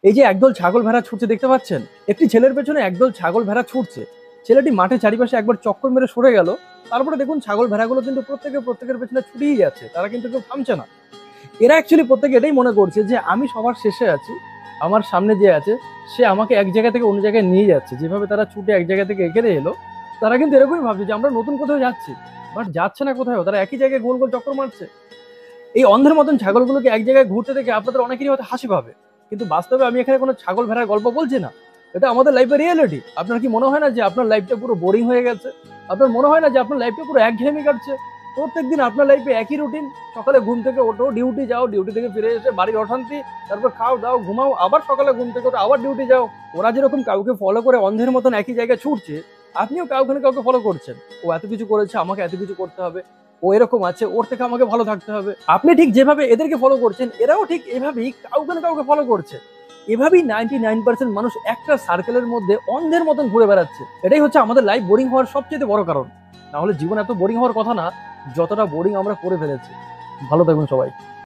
এই যে একদল ছাগল ভেড়া ছুটছে দেখতে পাচ্ছেন, একটি ছেলের পেছনে একদল ছাগল ভেড়া ছুটছে। ছেলেটি মাঠে চারিপাশে একবার চক্কর মেরে সরে গেল। তারপরে দেখুন ছাগল ভেড়াগুলো কিন্তু প্রত্যেকের পেছনে ছুটেই যাচ্ছে, তারা কিন্তু কেউ থামছে না। এরা অ্যাকচুয়ালি প্রত্যেকে এটাই মনে করছে যে আমি সবার শেষে আছি, আমার সামনে যে আছে সে আমাকে এক জায়গা থেকে অন্য জায়গায় নিয়ে যাচ্ছে। যেভাবে তারা ছুটে এক জায়গা থেকে এখানে এলো, তারা কিন্তু এরকমই ভাবছে যে আমরা নতুন কোথাও যাচ্ছি, বাট যাচ্ছে না কোথাও, তারা একই জায়গায় গোল গোল চক্কর মারছে। এই অন্ধের মতন ছাগলগুলোকে এক জায়গায় ঘুরতে দেখে আপনাদের অনেকেরই হয়তো হাসি পাবে, কিন্তু বাস্তবে আমি এখানে কোনো ছাগল ভেড়ার গল্প বলছি না, এটা আমাদের লাইফের রিয়েলিটি। আপনার কি মনে হয় না যে আপনার লাইফটা পুরো বোরিং হয়ে গেছে? আপনার মনে হয় না যে আপনার লাইফটা পুরো একঘেয়েমি কাটছে? প্রত্যেকদিন আপনার লাইফে একই রুটিন, সকালে ঘুম থেকে ওঠো, ডিউটি যাও, ডিউটি থেকে ফিরে এসে বাড়ির অশান্তি, তারপর খাও দাও ঘুমাও, আবার সকালে ঘুম থেকে ওঠো, আবার ডিউটি যাও। ওরা যেরকম কাউকে ফলো করে অন্ধের মতন একই জায়গায় ছুটছে, আপনিও কাউকে না কাউকে ফলো করছেন। ও এত কিছু করেছে, আমাকে এত কিছু করতে হবে, ও এরকম আছে, ওর থেকে আমাকে ভালো থাকতে হবে। আপনি ঠিক যেভাবে এদেরকে ফলো করছেন, এরাও ঠিক এভাবেই কাউকে না কাউকে ফলো করছে। এভাবেই 99% মানুষ একটা সার্কেলের মধ্যে অন্ধের মতন ঘুরে বেড়াচ্ছে। এটাই হচ্ছে আমাদের লাইফ বোরিং হওয়ার সবচেয়ে বড় কারণ। না হলে জীবন এত বোরিং হওয়ার কথা না, যতটা বোরিং আমরা করে ফেলেছি। ভালো থাকুন সবাই।